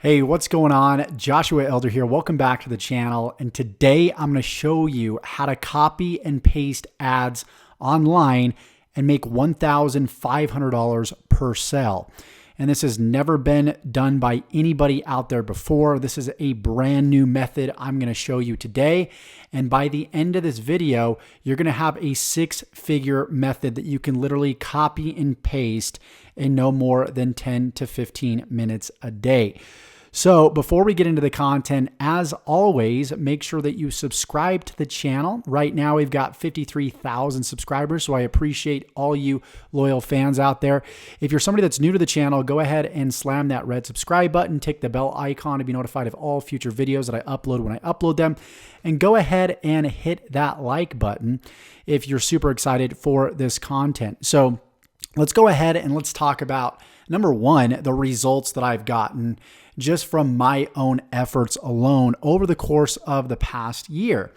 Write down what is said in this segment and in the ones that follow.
Hey, what's going on? Joshua Elder here. Welcome back to the channel. And today I'm going to show you how to copy and paste ads online and make $1,500 per sale. And this has never been done by anybody out there before. This is a brand new method I'm going to show you today. And by the end of this video, you're going to have a six-figure method that you can literally copy and paste in no more than 10 to 15 minutes a day. So before we get into the content, as always, make sure that you subscribe to the channel. Right now, we've got 53,000 subscribers, so I appreciate all you loyal fans out there. If you're somebody that's new to the channel, go ahead and slam that red subscribe button, tick the bell icon to be notified of all future videos that I upload when I upload them, and go ahead and hit that like button if you're super excited for this content. So let's go ahead and let's talk about, number one, the results that I've gotten just from my own efforts alone over the course of the past year.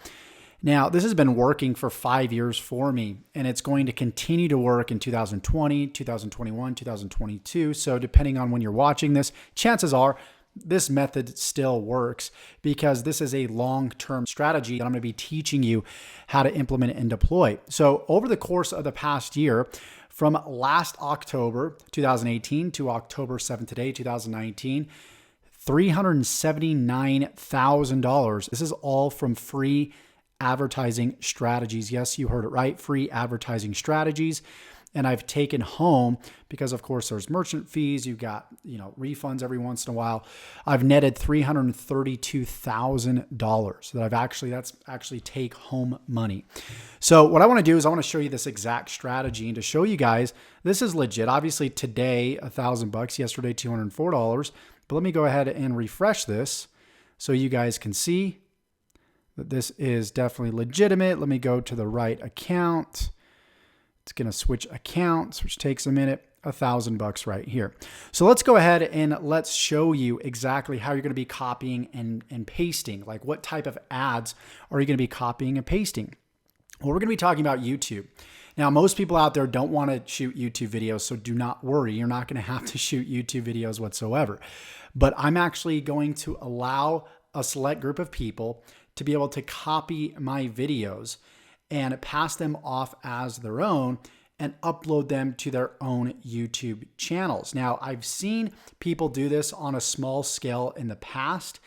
Now, this has been working for 5 years for me, and it's going to continue to work in 2020, 2021, 2022. So depending on when you're watching this, chances are this method still works because this is a long-term strategy that I'm going to be teaching you how to implement and deploy. So over the course of the past year, from last October 2018 to October 7th today, 2019, $379,000. This is all from free advertising strategies. Yes, you heard it right. Free advertising strategies. And I've taken home, because of course there's merchant fees, you've got, refunds every once in a while. I've netted $332,000 that's actually take home money. So what I want to do is I want to show you this exact strategy and to show you guys, this is legit. Obviously today, $1,000, yesterday, $204. But let me go ahead and refresh this so you guys can see that this is definitely legitimate. Let me go to the right account. It's going to switch accounts, which takes a minute. $1,000 right here. So let's go ahead and let's show you exactly how you're going to be copying and pasting. Like, what type of ads are you going to be copying and pasting? Well, we're going to be talking about YouTube. Now, most people out there don't want to shoot YouTube videos, so do not worry. You're not going to have to shoot YouTube videos whatsoever. But I'm actually going to allow a select group of people to be able to copy my videos and pass them off as their own and upload them to their own YouTube channels. Now, I've seen people do this on a small scale in the past,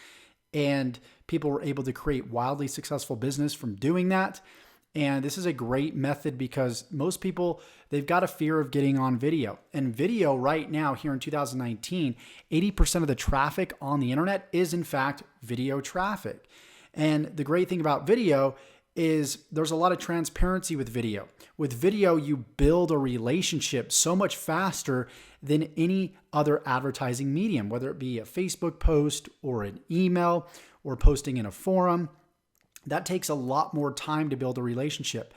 and people were able to create wildly successful business from doing that. And this is a great method because most people, they've got a fear of getting on video. And video right now here in 2019, 80% of the traffic on the internet is in fact video traffic. And the great thing about video is there's a lot of transparency with video. With video, you build a relationship so much faster than any other advertising medium, whether it be a Facebook post or an email or posting in a forum. That takes a lot more time to build a relationship.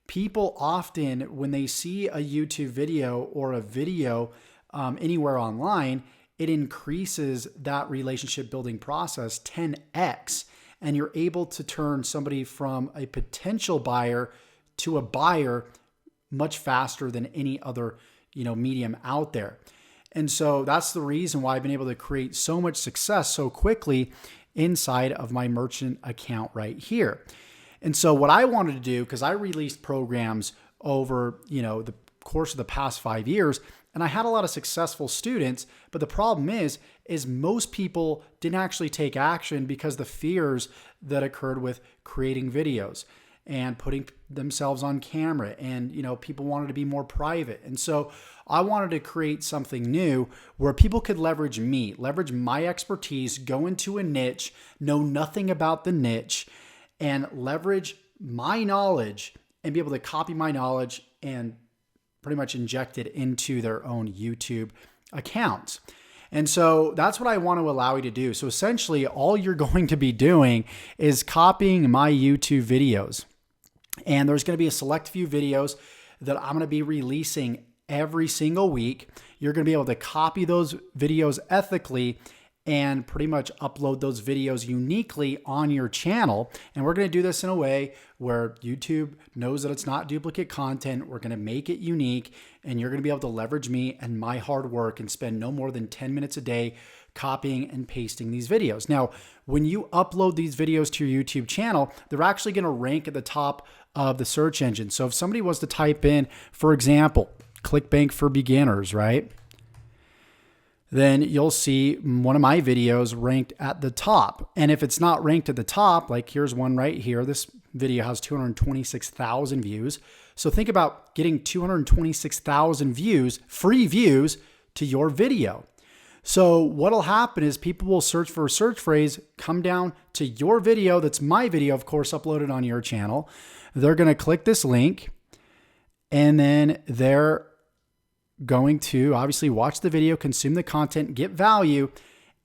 People often, when they see a YouTube video or a video anywhere online, it increases that relationship building process 10x. And you're able to turn somebody from a potential buyer to a buyer much faster than any other, medium out there. And so that's the reason why I've been able to create so much success so quickly inside of my merchant account right here. And so what I wanted to do, because I released programs over, the course of the past 5 years, and I had a lot of successful students, but the problem is most people didn't actually take action because the fears that occurred with creating videos and putting themselves on camera, and people wanted to be more private. And so I wanted to create something new where people could leverage me, leverage my expertise, go into a niche, know nothing about the niche, and leverage my knowledge and be able to copy my knowledge and pretty much inject it into their own YouTube accounts. And so that's what I want to allow you to do. So essentially, all you're going to be doing is copying my YouTube videos. And there's going to be a select few videos that I'm going to be releasing every single week. You're going to be able to copy those videos ethically and pretty much upload those videos uniquely on your channel. And we're going to do this in a way where YouTube knows that it's not duplicate content. We're going to make it unique, and you're going to be able to leverage me and my hard work and spend no more than 10 minutes a day copying and pasting these videos. Now, when you upload these videos to your YouTube channel, they're actually going to rank at the top of the search engine. So if somebody was to type in, for example, ClickBank for beginners, right? Then you'll see one of my videos ranked at the top. And if it's not ranked at the top, like here's one right here, this video has 226,000 views. So think about getting 226,000 views, free views to your video. So what'll happen is people will search for a search phrase, come down to your video, that's my video, of course, uploaded on your channel. They're going to click this link, and then they're going to obviously watch the video, consume the content, get value,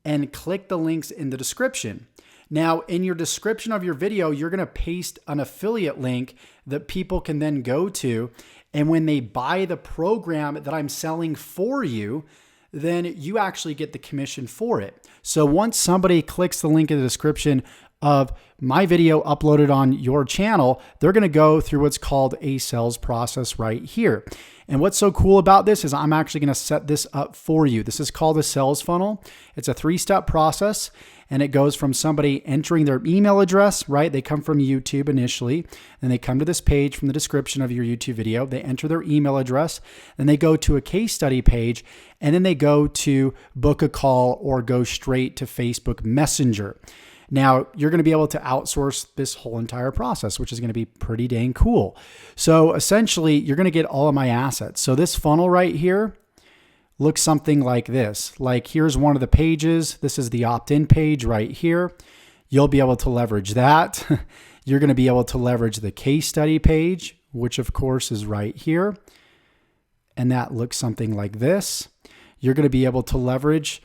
and click the links in the description. Now, in your description of your video, you're going to paste an affiliate link that people can then go to. And when they buy the program that I'm selling for you, then you actually get the commission for it. So once somebody clicks the link in the description of my video uploaded on your channel, they're going to go through what's called a sales process right here. And what's so cool about this is I'm actually going to set this up for you. This is called a sales funnel. It's a 3-step process, and it goes from somebody entering their email address, right? They come from YouTube initially, and they come to this page from the description of your YouTube video. They enter their email address, then they go to a case study page, and then they go to book a call or go straight to Facebook Messenger. Now, you're going to be able to outsource this whole entire process, which is going to be pretty dang cool. So essentially, you're going to get all of my assets. So this funnel right here looks something like this. Like here's one of the pages. This is the opt-in page right here. You'll be able to leverage that. You're going to be able to leverage the case study page, which of course is right here. And that looks something like this. You're going to be able to leverage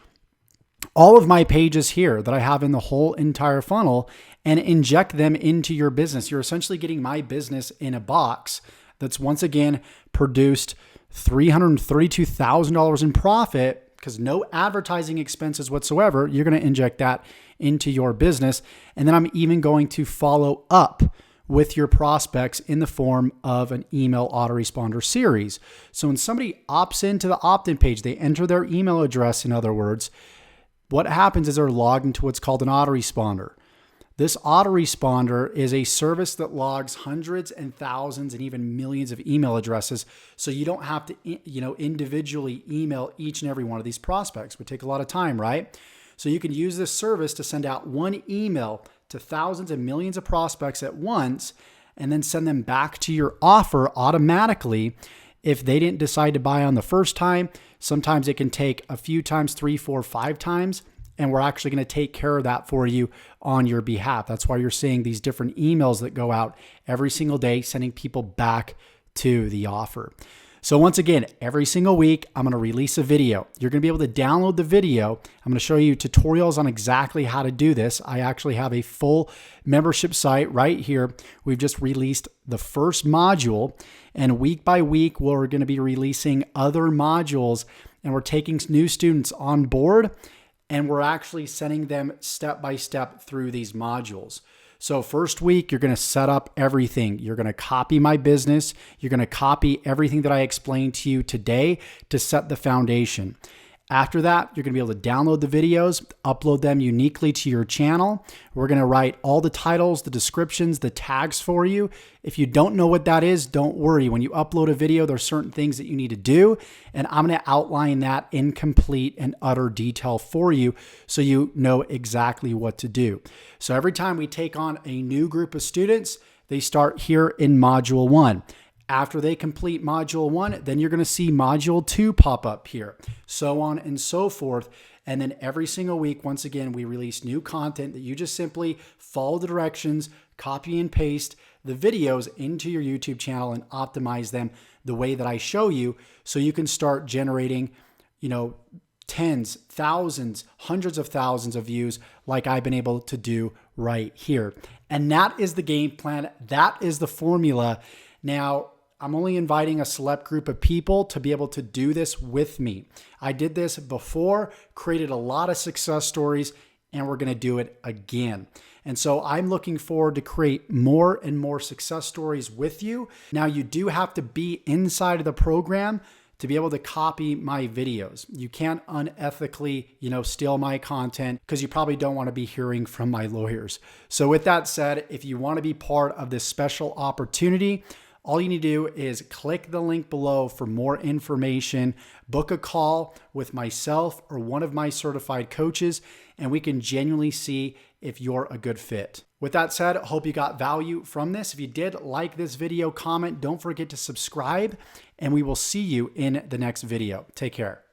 all of my pages here that I have in the whole entire funnel and inject them into your business. You're essentially getting my business in a box that's once again produced $332,000 in profit because no advertising expenses whatsoever. You're going to inject that into your business. And then I'm even going to follow up with your prospects in the form of an email autoresponder series. So when somebody opts into the opt-in page, they enter their email address, in other words, what happens is they're logged into what's called an autoresponder. This autoresponder is a service that logs hundreds and thousands and even millions of email addresses. So you don't have to, individually email each and every one of these prospects. It would take a lot of time, right? So you can use this service to send out one email to thousands and millions of prospects at once, and then send them back to your offer automatically. If they didn't decide to buy on the first time, sometimes it can take a few times, 3, 4, 5 times, and we're actually going to take care of that for you on your behalf. That's why you're seeing these different emails that go out every single day, sending people back to the offer. So once again, every single week, I'm going to release a video. You're going to be able to download the video. I'm going to show you tutorials on exactly how to do this. I actually have a full membership site right here. We've just released the first module, and week by week, we're going to be releasing other modules, and we're taking new students on board, and we're actually sending them step by step through these modules. So first week, you're going to set up everything. You're going to copy my business. You're going to copy everything that I explained to you today to set the foundation. After that, you're going to be able to download the videos, upload them uniquely to your channel. We're going to write all the titles, the descriptions, the tags for you. If you don't know what that is, don't worry. When you upload a video, there's certain things that you need to do, and I'm going to outline that in complete and utter detail for you so you know exactly what to do. So every time we take on a new group of students, they start here in Module 1. After they complete Module 1, then you're going to see Module 2 pop up here, so on and so forth. And then every single week, once again, we release new content that you just simply follow the directions, copy and paste the videos into your YouTube channel and optimize them the way that I show you so you can start generating, tens, thousands, hundreds of thousands of views like I've been able to do right here. And that is the game plan. That is the formula. Now, I'm only inviting a select group of people to be able to do this with me. I did this before, created a lot of success stories, and we're going to do it again. And so I'm looking forward to create more and more success stories with you. Now, you do have to be inside of the program to be able to copy my videos. You can't unethically, steal my content because you probably don't want to be hearing from my lawyers. So with that said, if you want to be part of this special opportunity, all you need to do is click the link below for more information, book a call with myself or one of my certified coaches, and we can genuinely see if you're a good fit. With that said, I hope you got value from this. If you did like this video, comment, don't forget to subscribe, and we will see you in the next video. Take care.